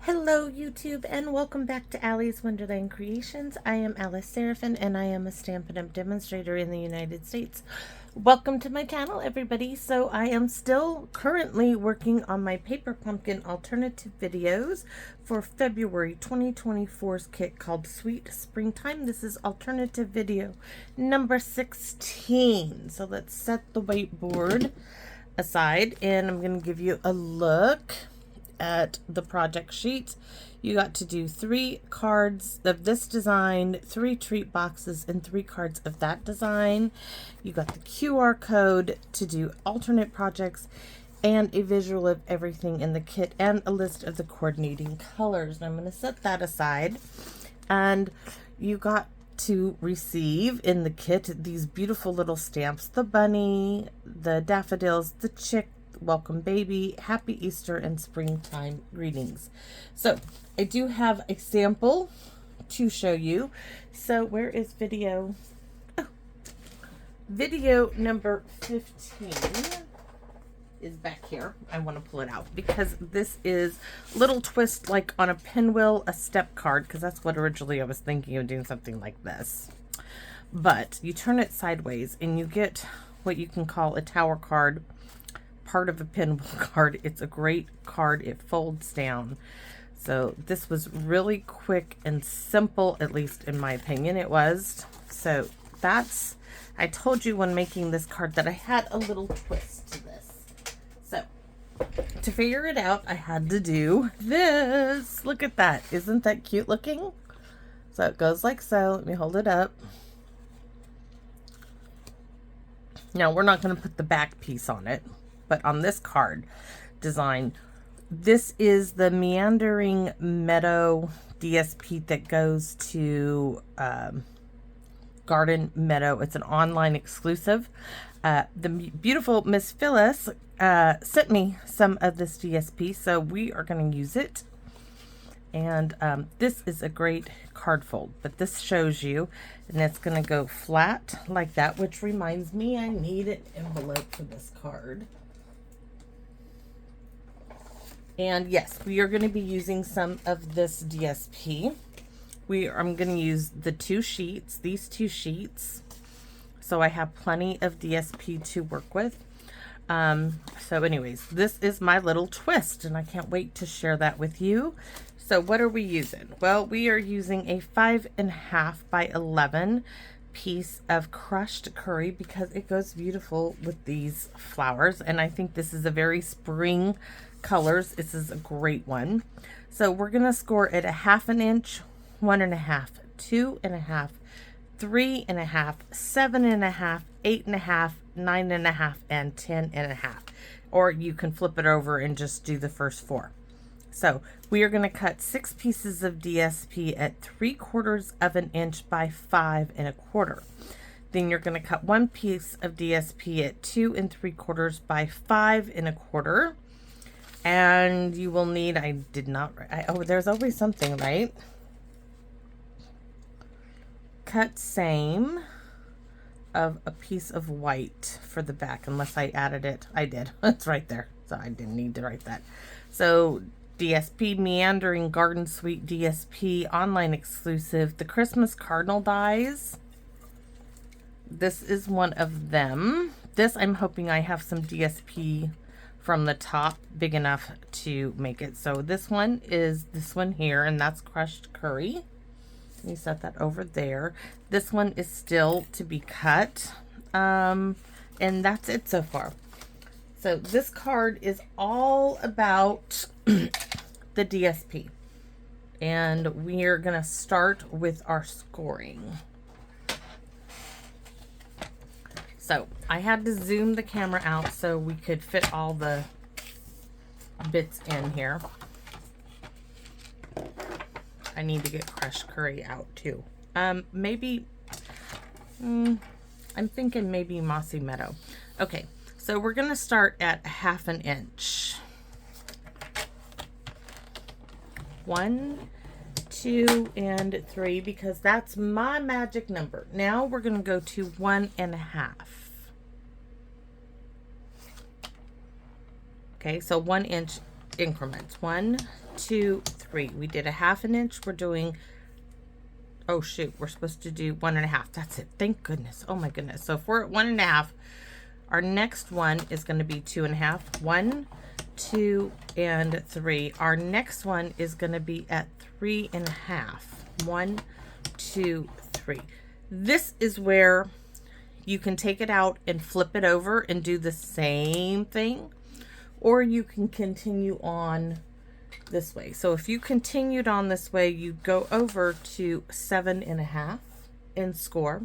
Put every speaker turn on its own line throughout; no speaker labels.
Hello YouTube and welcome back to Allie's Wonderland Creations. I am Alice Seraphin and I am a Stampin' Up! Demonstrator in the United States. Welcome to my channel everybody. So I am still currently working on my paper pumpkin alternative videos for February 2024's kit called Sweet Springtime. This is alternative video number 16. So let's set the whiteboard aside and I'm going to give you a look at the project sheet. You got to do 3 cards of this design, 3 treat boxes, and 3 cards of that design. You got the QR code to do alternate projects and a visual of everything in the kit and a list of the coordinating colors. And I'm going to set that aside. And you got to receive in the kit these beautiful little stamps: the bunny, the daffodils, the chick, welcome baby, happy Easter, and springtime greetings. So I do have a sample to show you. So where is video? Oh, video number 15 is back here. I want to pull it out because this is a little twist like on a pinwheel, a step card, because that's what originally I was thinking of doing, something like this. But you turn it sideways and you get what you can call a tower card, part of a pinwheel card. It's a great card. It folds down. So this was really quick and simple, at least in my opinion it was. So that's, I told you when making this card that I had a little twist to this. So to figure it out, I had to do this. Look at that. Isn't that cute looking? So it goes like so. Let me hold it up. Now we're not going to put the back piece on it, but on this card design, this is the Meandering Meadow DSP that goes to Garden Meadow. It's an online exclusive. The beautiful Miss Phyllis sent me some of this DSP, so we are going to use it. And this is a great card fold, but this shows you, and it's going to go flat like that, which reminds me I need an envelope for this card. And yes, we are going to be using some of this DSP. I'm going to use the 2 sheets, these 2 sheets. So I have plenty of DSP to work with. So anyways, this is my little twist and I can't wait to share that with you. So what are we using? Well, we are using a 5.5 by 11 piece of crushed curry because it goes beautiful with these flowers. And I think this is a very spring colors. This is a great one. So we're going to score it a 1/2 inch, 1.5, 2.5, 3.5, 7.5, 8.5, 9.5, and 10.5. Or you can flip it over and just do the first 4. So we are going to cut 6 pieces of DSP at 3/4 of an inch by 5.25. Then you're going to cut 1 piece of DSP at 2 3/4 by 5.25. And you will need, oh, there's always something, right? Cut same of a piece of white for the back, unless I added it. I did. It's right there. So I didn't need to write that. So DSP, Meandering Garden Suite DSP, online exclusive, the Christmas Cardinal dies. This is one of them. This, I'm hoping I have some DSP from the top big enough to make it. So this one is this one here, and that's crushed curry. Let me set that over there. This one is still to be cut. And that's it so far. So this card is all about the DSP. And we're going to start with our scoring. So I had to zoom the camera out so we could fit all the bits in here. I need to get crushed curry out too. Maybe, I'm thinking maybe Mossy Meadow. Okay, so we're going to start at 1/2 inch. 1, 2, and 3, because that's my magic number. Now we're going to go to 1.5. Okay, so 1 inch increments. 1, 2, 3. 3. We did a 1/2 inch. We're doing, oh shoot, we're supposed to do 1.5. That's it. Thank goodness. Oh my goodness. So if we're at 1.5, our next one is going to be 2.5. 1, 2, and 3. Our next one is going to be at 3.5. 1, 2, 3. This is where you can take it out and flip it over and do the same thing, or you can continue on this way. So if you continued on this way, you'd go over to 7.5 in score.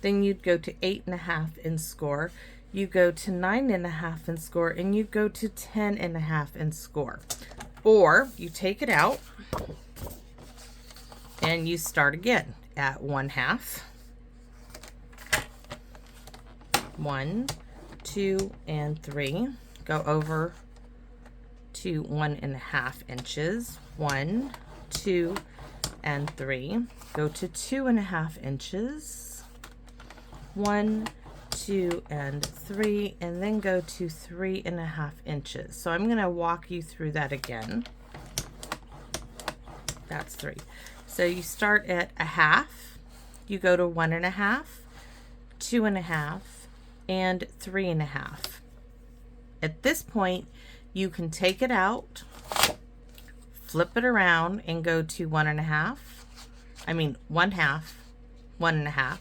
Then you'd go to 8.5 in score. You go to 9.5 in score, and you go to 10.5 in score. Or you take it out and you start again at 1/2. 1, 2, and 3. Go over to 1.5 inches. 1, 2, and 3. Go to 2.5 inches. 1, 2, and 3, and then go to 3.5 inches. So I'm going to walk you through that again. That's 3. So you start at 1/2. You go to 1.5, 2.5, and 3.5. At this point, you can take it out, flip it around, and go to 1.5. I mean 1/2, 1.5,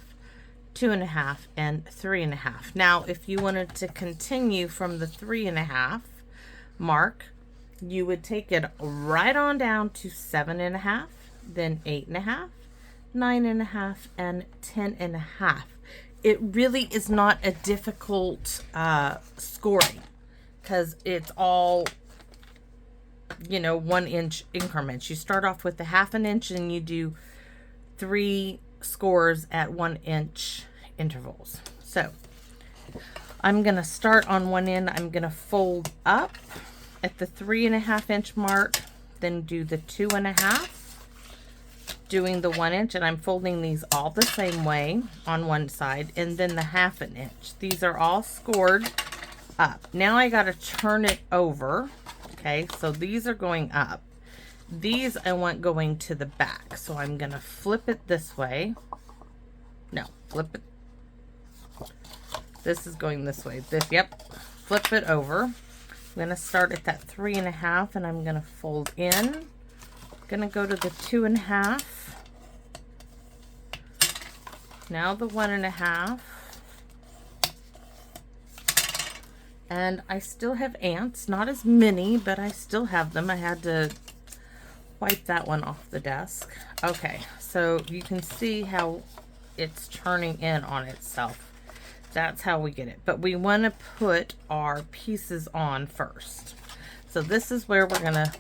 2.5, and 3.5. Now, if you wanted to continue from the 3.5 mark, you would take it right on down to 7.5, then 8.5, 9.5, and 10.5. It really is not a difficult scoring, because it's all, you know, 1 inch increments. You start off with the 1/2 inch and you do 3 scores at 1 inch intervals. So I'm going to start on one end. I'm going to fold up at the 3.5 inch mark, then do the 2.5, doing the 1 inch, and I'm folding these all the same way on one side, and then the 1/2 inch. These are all scored up. Now I got to turn it over. Okay, so these are going up. These I want going to the back. So I'm going to flip it this way. No, flip it. This is going this way. This, yep. Flip it over. I'm going to start at that 3.5, and I'm going to fold in. Going to go to the 2.5. Now the 1.5. And I still have ants, not as many, but I still have them. I had to wipe that one off the desk. Okay, so you can see how it's turning in on itself. That's how we get it. But we want to put our pieces on first. So this is where we're going to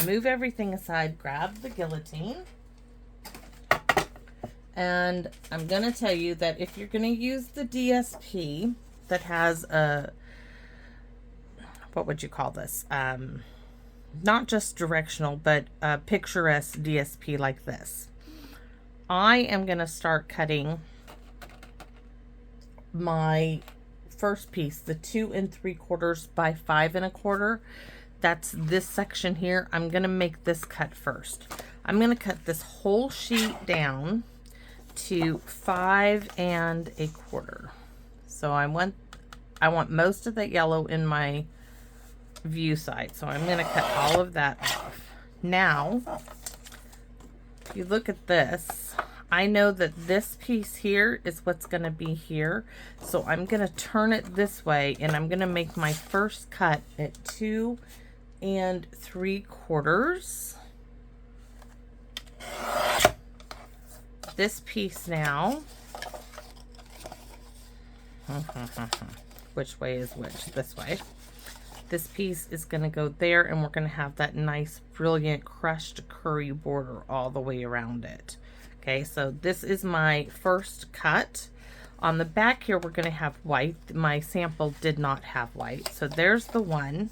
move everything aside, grab the guillotine. And I'm going to tell you that if you're going to use the DSP that has a, what would you call this? Not just directional, but a picturesque DSP like this. I am going to start cutting my first piece, the 2 3/4 by 5 1/4. That's this section here. I'm going to make this cut first. I'm going to cut this whole sheet down to 5 1/4. So I want most of that yellow in my view side. So I'm going to cut all of that off. Now, if you look at this, I know that this piece here is what's going to be here. So I'm going to turn it this way, and I'm going to make my first cut at 2 3/4. This piece now, which way is which? This way. This piece is going to go there, and we're going to have that nice, brilliant, crushed curry border all the way around it. Okay, so this is my first cut. On the back here, we're going to have white. My sample did not have white. So there's the one.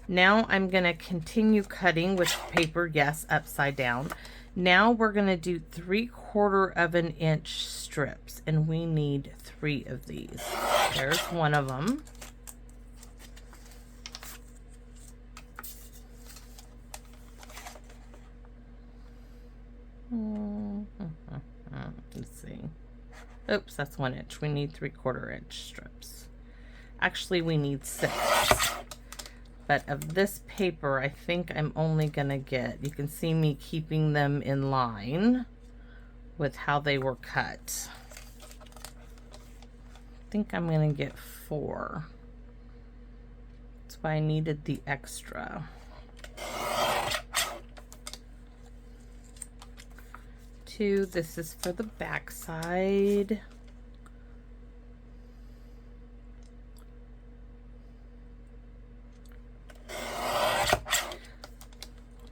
Now I'm going to continue cutting with paper, yes, upside down. Now we're going to do 3/4 inch strips, and we need 3 of these. There's one of them. Let's see. Oops, that's 1 inch. We need 3/4 inch strips. Actually, we need 6. But of this paper, I think I'm only gonna get, you can see me keeping them in line with how they were cut. I think I'm gonna get 4. That's why I needed the extra. 2, this is for the back side.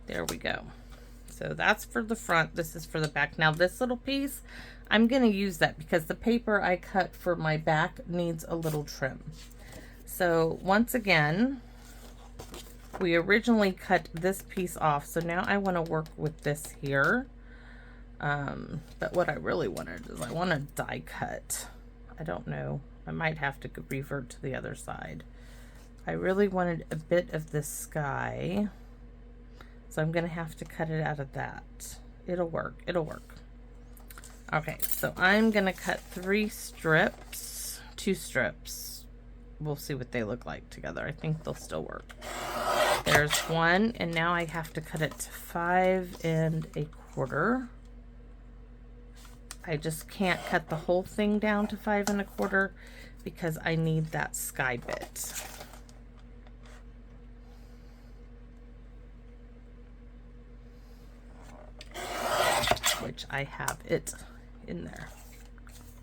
There we go. So that's for the front, this is for the back. Now this little piece, I'm gonna use that because the paper I cut for my back needs a little trim. So once again, we originally cut this piece off, so now I wanna work with this here. But what I really wanted is I want to die cut. I don't know. I might have to revert to the other side. I really wanted a bit of this sky. So I'm going to have to cut it out of that. It'll work. It'll work. Okay, so I'm going to cut 3 strips. 2 strips. We'll see what they look like together. I think they'll still work. There's 1, and now I have to cut it to 5 1/4. I just can't cut the whole thing down to 5 1/4 because I need that sky bit. Which I have it in there.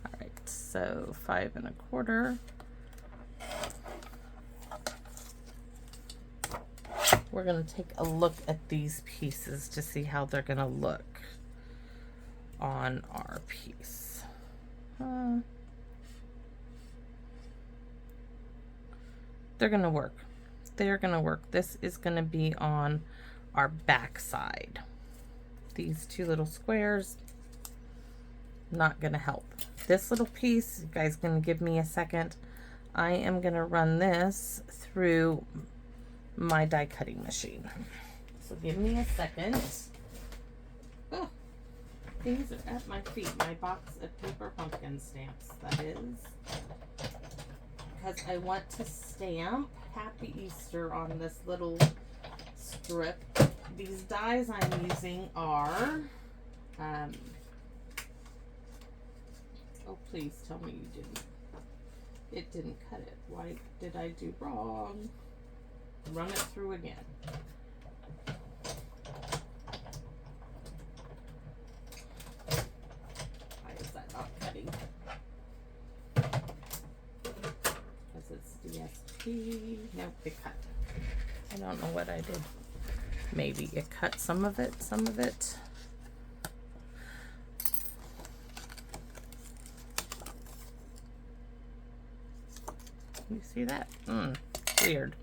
All right, so 5 1/4. We're gonna take a look at these pieces to see how they're gonna look on our piece. They're gonna work. They're gonna work. This is gonna be on our back side. These 2 little squares, not gonna help. This little piece, you guys gonna give me a second. I am gonna run this through my die cutting machine. So give me a second. Oh. Things are at my feet. My box of paper pumpkin stamps, that is. Because I want to stamp Happy Easter on this little strip. These dies I'm using are, oh please tell me you didn't. It didn't cut it. Why did I do wrong? Run it through again. Because it's DSP. Nope, it cut. I don't know what I did. Maybe it cut some of it, some of it. You see that? Weird.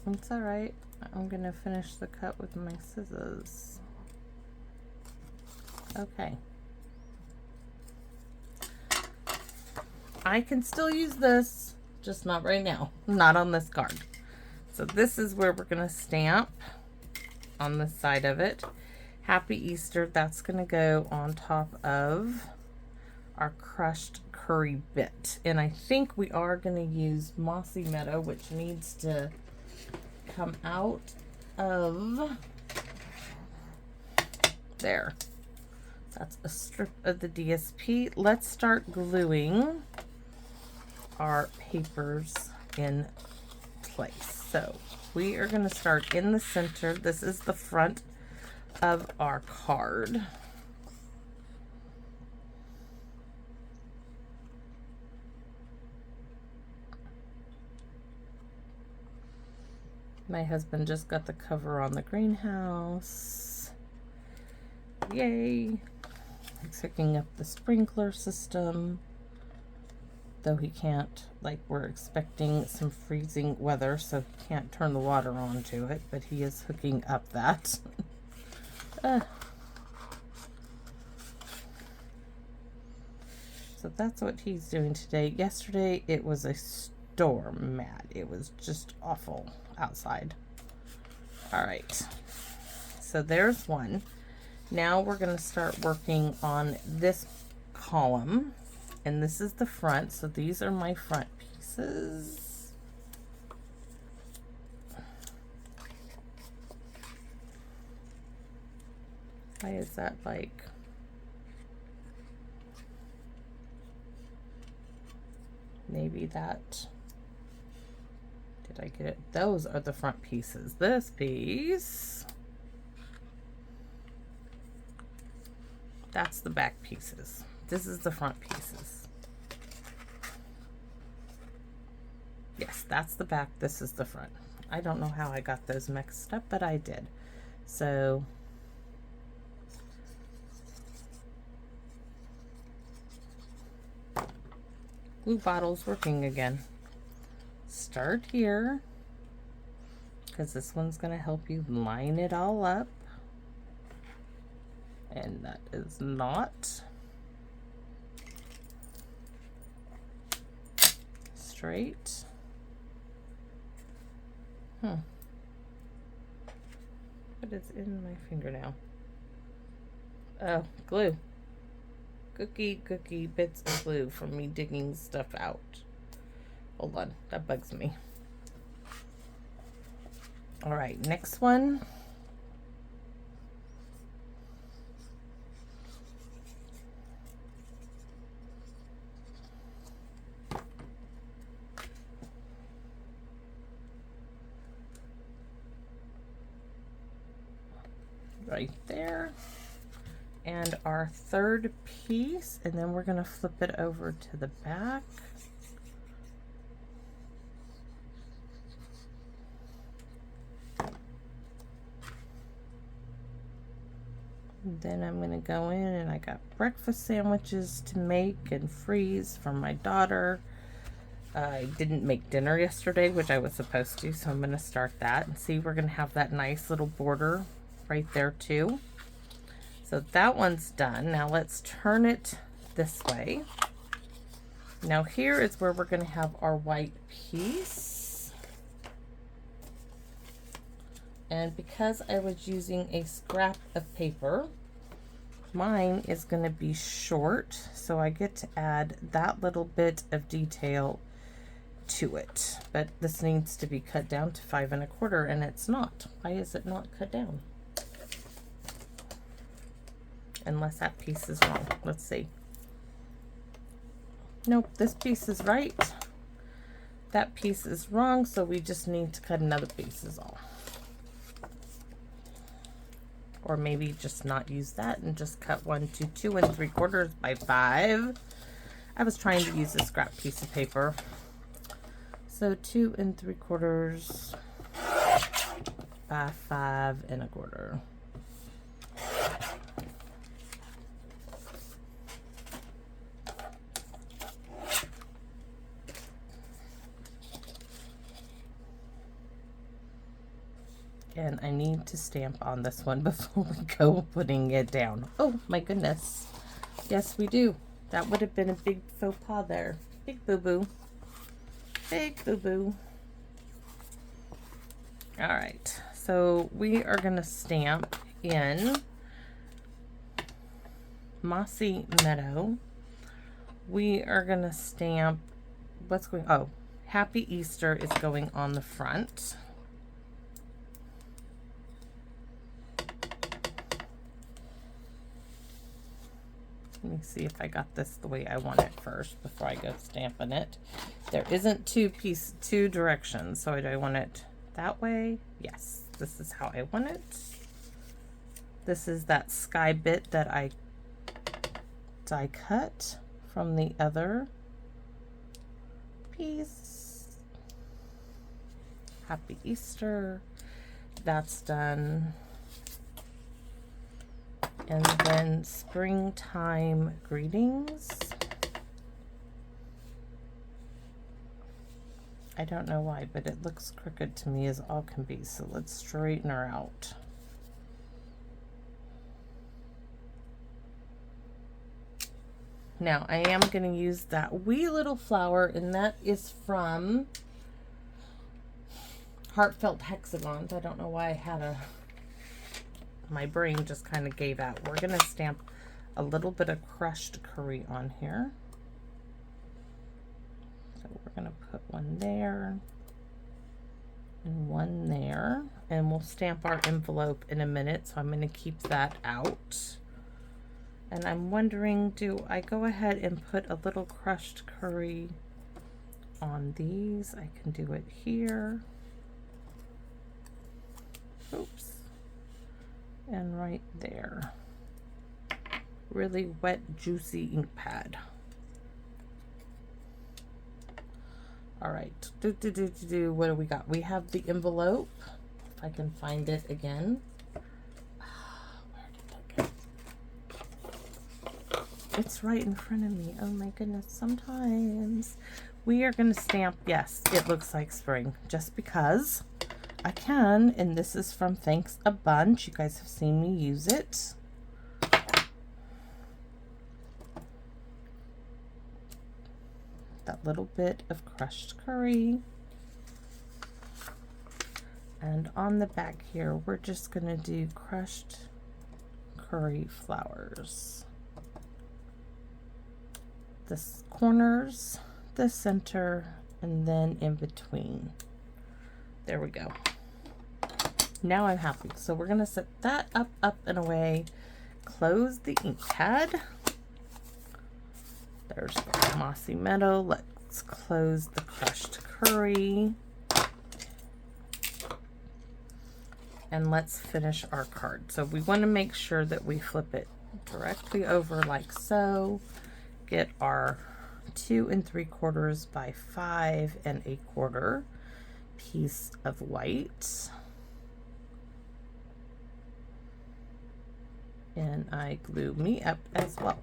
It's alright. I'm gonna finish the cut with my scissors. Okay. I can still use this, just not right now. Not on this card. So this is where we're gonna stamp on the side of it. Happy Easter, that's gonna go on top of our crushed curry bit. And I think we are gonna use Mossy Meadow, which needs to come out of there. That's a strip of the DSP. Let's start gluing our papers in place. So we are going to start in the center. This is the front of our card. My husband just got the cover on the greenhouse. Yay! He's hooking up the sprinkler system. Though he can't, like, we're expecting some freezing weather, so he can't turn the water on to it, but he is hooking up that. So that's what he's doing today. Yesterday it was a storm, Matt. It was just awful outside. All right, so there's one. Now we're going to start working on this column, and this is the front, so these are my front pieces. Why is that like... Maybe that... Did I get it? Those are the front pieces. This piece... That's the back pieces. This is the front pieces. Yes, that's the back. This is the front. I don't know how I got those mixed up, but I did. So... Glue bottle's working again. Start here, because this one's going to help you line it all up. And that is not straight. What is in my finger now? Oh, glue. Cookie bits of glue from me digging stuff out. Hold on, that bugs me. All right, next one. Right there. And our third piece, and then we're going to flip it over to the back. Then I'm going to go in, and I got breakfast sandwiches to make and freeze for my daughter. I didn't make dinner yesterday, which I was supposed to, so I'm going to start that. And see, we're going to have that nice little border right there too. So that one's done. Now let's turn it this way. Now here is where we're going to have our white piece. And because I was using a scrap of paper, mine is going to be short, so I get to add that little bit of detail to it. But this needs to be cut down to 5 1/4, and it's not. Why is it not cut down? Unless that piece is wrong. Let's see. Nope, this piece is right. That piece is wrong, so we just need to cut another piece is all. Or maybe just not use that and just cut one to 2 3/4 by 5. I was trying to use a scrap piece of paper. So 2 3/4 by 5 1/4. And I need to stamp on this one before we go putting it down. Oh my goodness. Yes, we do. That would have been a big faux pas there. Big boo-boo. Big boo-boo. All right. So we are going to stamp in Mossy Meadow. We are going to stamp, what's going, oh, Happy Easter is going on the front. Let me see if I got this the way I want it first before I go stamping it. There isn't two directions, so do I want it that way? Yes, this is how I want it. This is that sky bit that I die cut from the other piece. Happy Easter. That's done. And then springtime greetings. I don't know why, but it looks crooked to me as all can be, so let's straighten her out. Now I am going to use that wee little flower, and that is from Heartfelt Hexagons. I don't know why I had a My brain just kind of gave out. We're going to stamp a little bit of crushed curry on here. So we're going to put one there and one there, and we'll stamp our envelope in a minute, so I'm going to keep that out. And I'm wondering, do I go ahead and put a little crushed curry on these? I can do it here. Oops. And right there. Really wet, juicy ink pad. All right, what do we got? We have the envelope, if I can find it again. Where did that go? It's right in front of me. Oh my goodness, sometimes. We are gonna stamp, yes, it looks like spring, just because I can, and this is from Thanks a Bunch. You guys have seen me use it. That little bit of crushed curry. And on the back here, we're just gonna do crushed curry flowers. The corners, the center, and then in between. There we go. Now I'm happy. So we're gonna set that up and away. Close the ink pad. There's the Mossy Meadow. Let's close the crushed curry. And let's finish our card. So we want to make sure that we flip it directly over like so. Get our 2 3/4 by 5 1/4 piece of white. And I glue me up as well.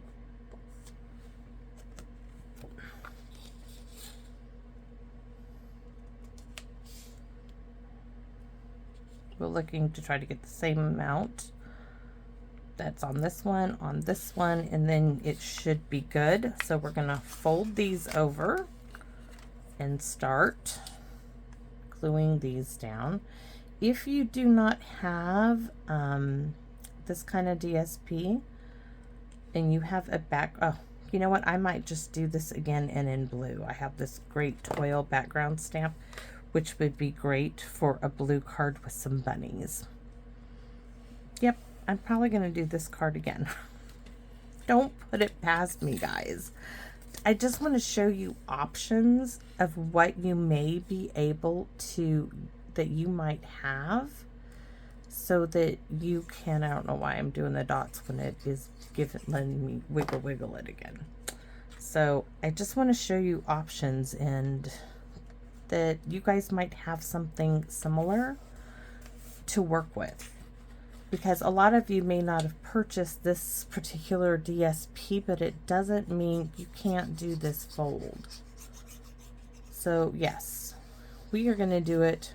We're looking to try to get the same amount that's on this one, and then it should be good. So we're gonna fold these over and start gluing these down. If you do not have this kind of DSP and you have a back, oh, you know what? I might just do this again and in blue. I have this great Toil background stamp, which would be great for a blue card with some bunnies. Yep, I'm probably going to do this card again. Don't put it past me, guys. I just want to show you options of what you may be able to, that you might have, so that you can, I don't know why I'm doing the dots when it is letting me wiggle it again. So I just want to show you options, and that you guys might have something similar to work with, because a lot of you may not have purchased this particular DSP, but it doesn't mean you can't do this fold. So yes, we are going to do it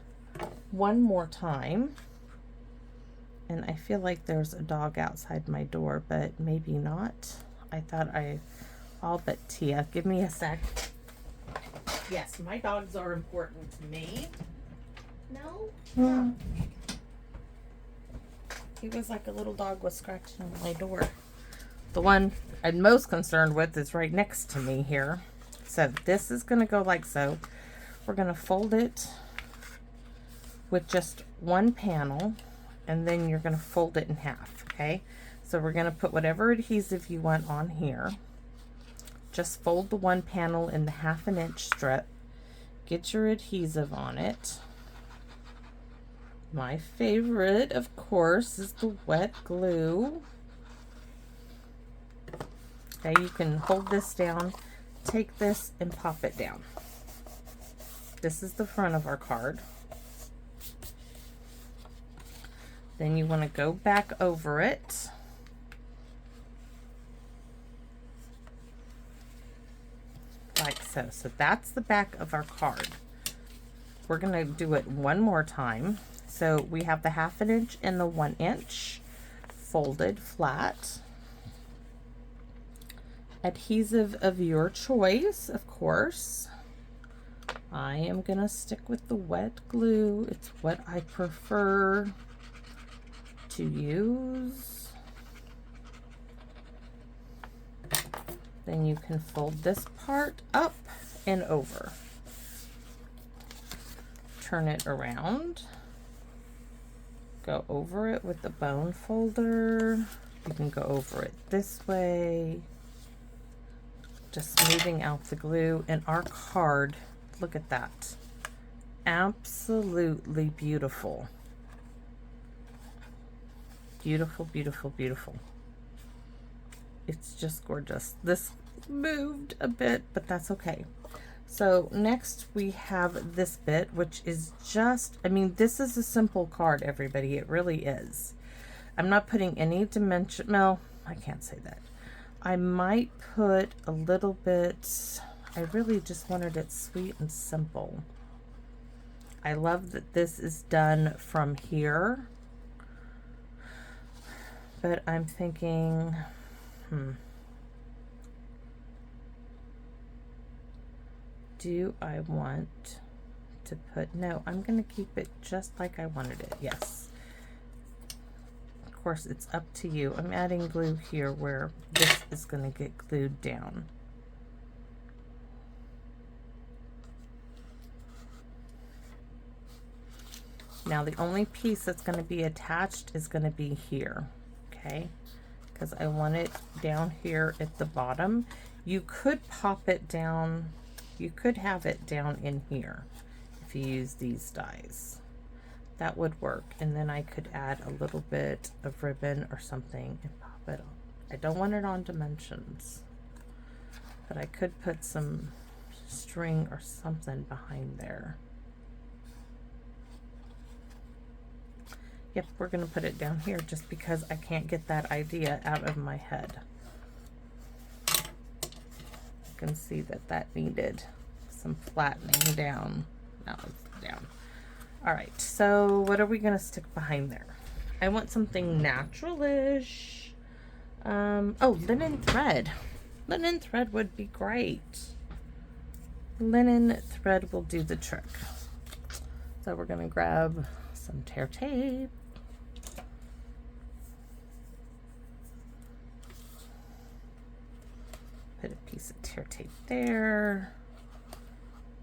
one more time. And I feel like there's a dog outside my door, but maybe not. I thought all but Tia. Give me a sec. Yes, my dogs are important to me. No? Yeah. He was like a little dog was scratching on my door. The one I'm most concerned with is right next to me here. So this is going to go like so. We're going to fold it with just one panel, and then you're going to fold it in half, okay? So we're going to put whatever adhesive you want on here. Just fold the one panel in the 1/2 inch strip. Get your adhesive on it. My favorite, of course, is the wet glue. Okay, you can hold this down, take this and pop it down. This is the front of our card. Then you want to go back over it. Like so. So that's the back of our card. We're going to do it one more time. So we have the 1/2 inch and the 1 inch folded flat. Adhesive of your choice, of course. I am going to stick with the wet glue. It's what I prefer to use. Then you can fold this part up and over. Turn it around. Go over it with the bone folder. You can go over it this way. Just smoothing out the glue. And our card, look at that. Absolutely beautiful. Beautiful, beautiful, beautiful. It's just gorgeous. This moved a bit, but that's okay. So next we have this bit, which is just, I mean, this is a simple card, everybody. It really is. I'm not putting any dimension, no, I can't say that. I might put a little bit, I really just wanted it sweet and simple. I love that this is done from here. But I'm thinking, do I want to put, no, I'm going to keep it just like I wanted it. Yes. Of course, it's up to you. I'm adding glue here where this is going to get glued down. Now, the only piece that's going to be attached is going to be here. Okay, because I want it down here at the bottom. You could pop it down, you could have it down in here if you use these dies. That would work. And then I could add a little bit of ribbon or something and pop it on. I don't want it on dimensions, but I could put some string or something behind there. Yep, we're going to put it down here just because I can't get that idea out of my head. You can see that that needed some flattening down. Now it's down. All right, so what are we going to stick behind there? I want something natural-ish. Oh, linen thread. Linen thread would be great. Linen thread will do the trick. So we're going to grab some tear tape. Put a piece of tear tape there,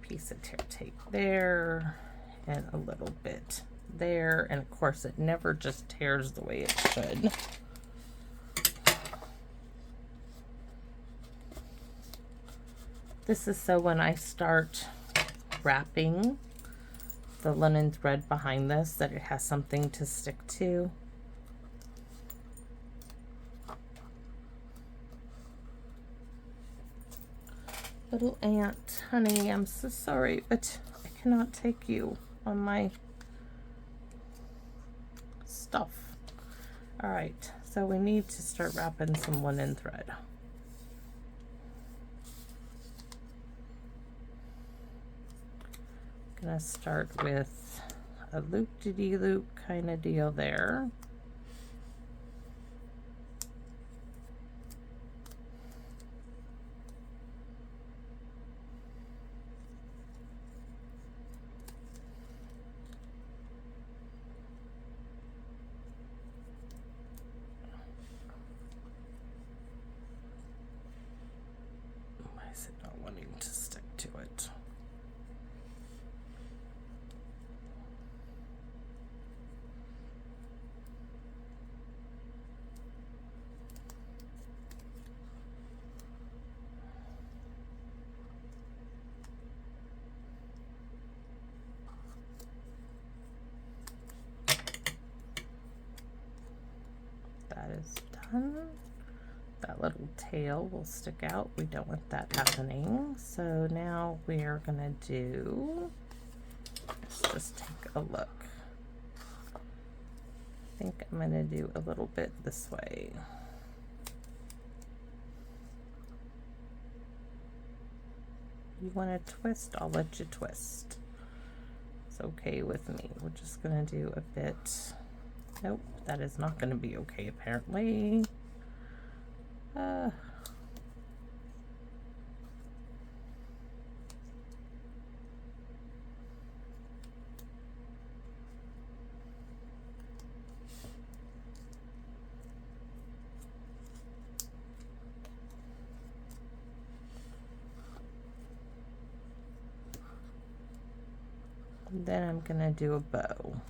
piece of tear tape there, and a little bit there. And of course, it never just tears the way it should. This is so when I start wrapping the linen thread behind this, that it has something to stick to. Little ant, honey, I'm so sorry, but I cannot take you on my stuff. All right, so we need to start wrapping some linen thread. Gonna start with a loop-de-dee-loop kind of deal there. Why is it not wanting to stick to it? That is done. That little tail will stick out. We don't want that happening. So now we are gonna do, let's just take a look. I think I'm gonna do a little bit this way. You wanna twist? I'll let you twist. It's okay with me. We're just gonna do a bit. Nope, that is not going to be okay, apparently. And then I'm gonna do a bow.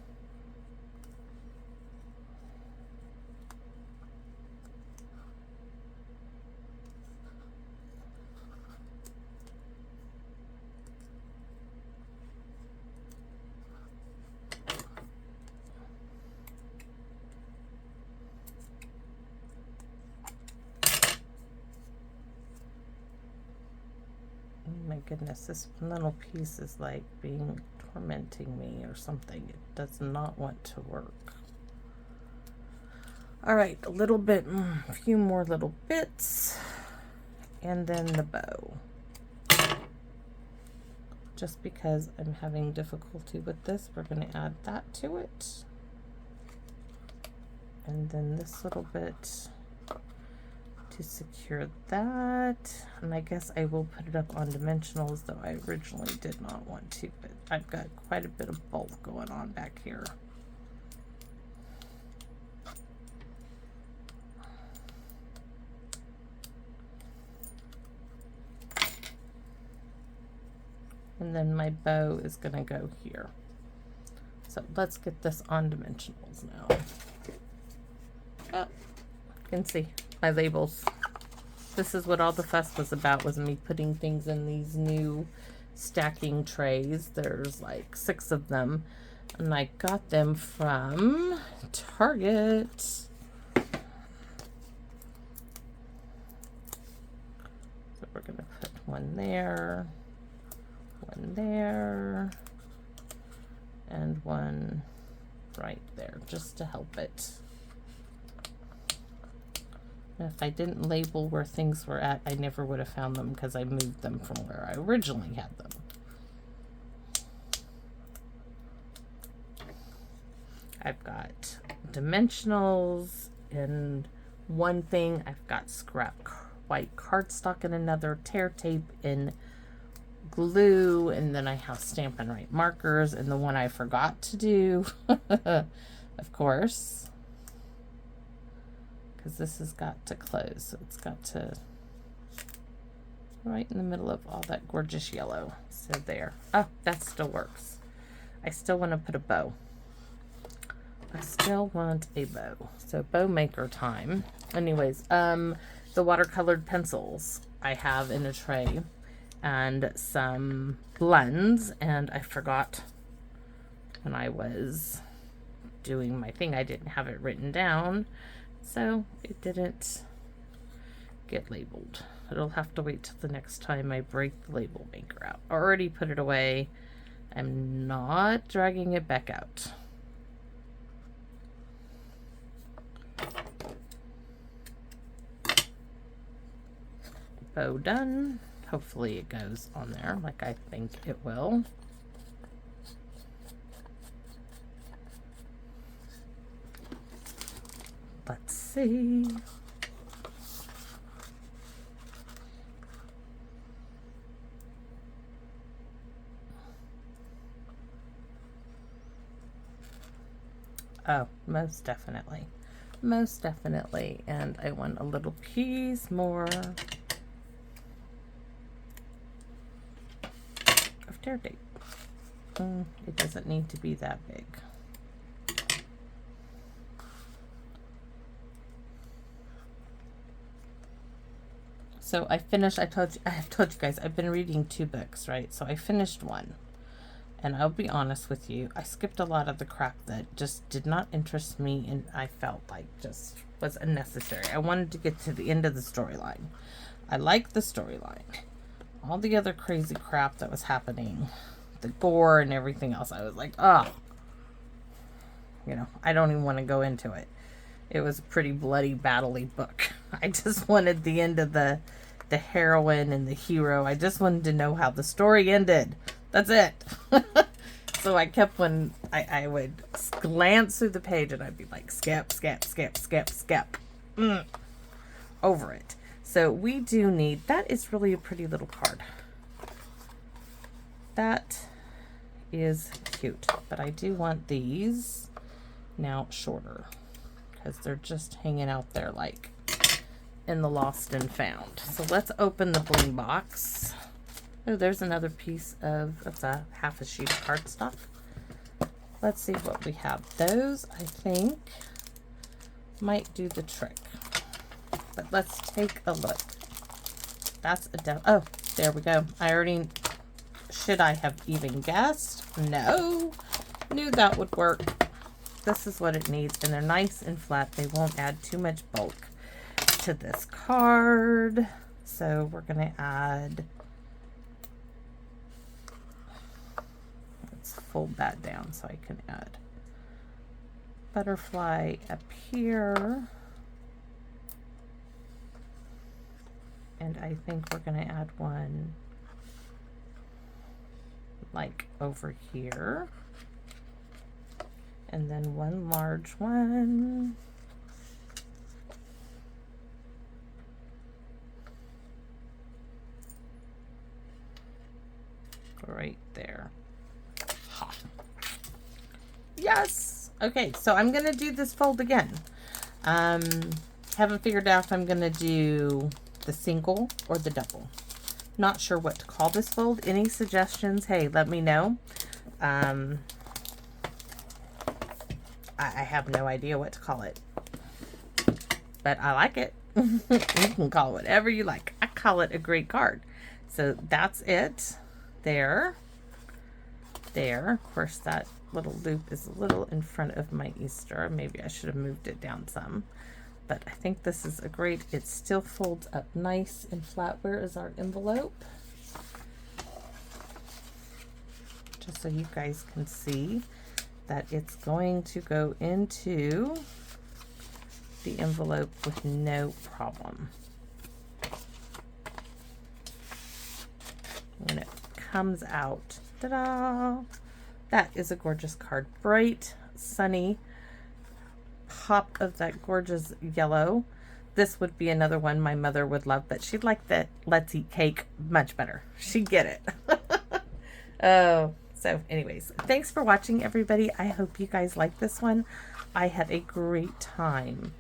My goodness, this one little piece is like tormenting me or something. It does not want to work. All right, a little bit, a few more little bits, and then the bow. Just because I'm having difficulty with this, we're going to add that to it. And then this little bit to secure that. And I guess I will put it up on dimensionals, though I originally did not want to, but I've got quite a bit of bulk going on back here. And then my bow is going to go here. So let's get this on dimensionals now. Oh, you can see my labels. This is what all the fuss was about, was me putting things in these new stacking trays. There's like 6 of them, and I got them from Target. So we're going to put one there, one there, and one right there, just to help it. If I didn't label where things were at, I never would have found them because I moved them from where I originally had them. I've got dimensionals in one thing. I've got scrap white cardstock in another, tear tape in glue, and then I have Stampin' Up markers, and the one I forgot to do, of course, because this has got to close, so it's got to right in the middle of all that gorgeous yellow. So there. Oh, that still works. I still want to put a bow. I still want a bow. So bow maker time. Anyways, the watercolored pencils I have in a tray, and some blends, and I forgot when I was doing my thing, I didn't have it written down, so it didn't get labeled. It'll have to wait till the next time I break the label maker out. I already put it away. I'm not dragging it back out. Bow done. Hopefully it goes on there like I think it will. Let's see. Oh, most definitely. Most definitely. And I want a little piece more of tear tape. It doesn't need to be that big. So I finished, I have told you guys, I've been reading 2 books, right? So I finished one. And I'll be honest with you, I skipped a lot of the crap that just did not interest me, and I felt like just was unnecessary. I wanted to get to the end of the storyline. I liked the storyline. All the other crazy crap that was happening, the gore and everything else, I was like, oh, you know, I don't even want to go into it. It was a pretty bloody, battle-y book. I just wanted the end of the heroine and the hero. I just wanted to know how the story ended. That's it. So I kept, when I would glance through the page and I'd be like, skip, skip, skip, skip, skip. Over it. So we do need, that is really a pretty little card. That is cute. But I do want these now shorter, because they're just hanging out there like in the lost and found. So let's open the bling box. Oh, there's another piece of, that's a half a sheet of cardstock. Let's see what we have. Those, I think, might do the trick. But let's take a look. That's a oh, there we go. I already, should I have even guessed? No. Knew that would work. This is what it needs, and they're nice and flat. They won't add too much bulk to this card. So we're going to add, let's fold that down so I can add butterfly up here. And I think we're going to add one like over here. And then one large one. Right there. Ha. Yes! Okay, so I'm going to do this fold again. Haven't figured out if I'm going to do the single or the double. Not sure what to call this fold. Any suggestions? Hey, let me know. I have no idea what to call it, but I like it. You can call it whatever you like. I call it a great card. So that's it. There. Of course, that little loop is a little in front of my Easter. Maybe I should have moved it down some, but I think this is a great, it still folds up nice and flat. Where is our envelope? Just so you guys can see that it's going to go into the envelope with no problem. When it comes out, ta-da! That is a gorgeous card. Bright, sunny, pop of that gorgeous yellow. This would be another one my mother would love, but she'd like that Let's Eat Cake much better. She'd get it. Oh. So anyways, thanks for watching, everybody. I hope you guys like this one. I had a great time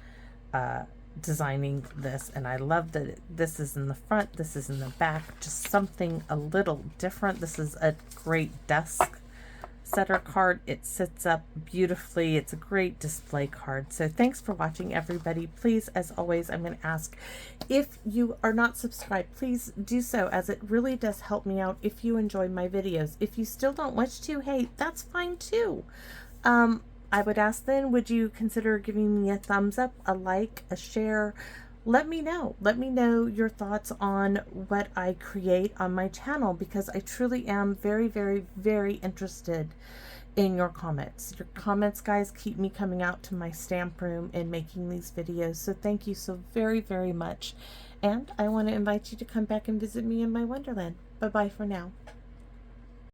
designing this, and I love that this is in the front, this is in the back, just something a little different. This is a great desk setter card. It sits up beautifully. It's a great display card. So thanks for watching, everybody. Please, as always, I'm going to ask, if you are not subscribed, please do so, as it really does help me out if you enjoy my videos. If you still don't wish to, hey, that's fine too. I would ask then, would you consider giving me a thumbs up, a like, a share? Let me know. Let me know your thoughts on what I create on my channel, because I truly am very, very, very interested in your comments. Your comments, guys, keep me coming out to my stamp room and making these videos. So thank you so very, very much. And I want to invite you to come back and visit me in my Wonderland. Bye-bye for now.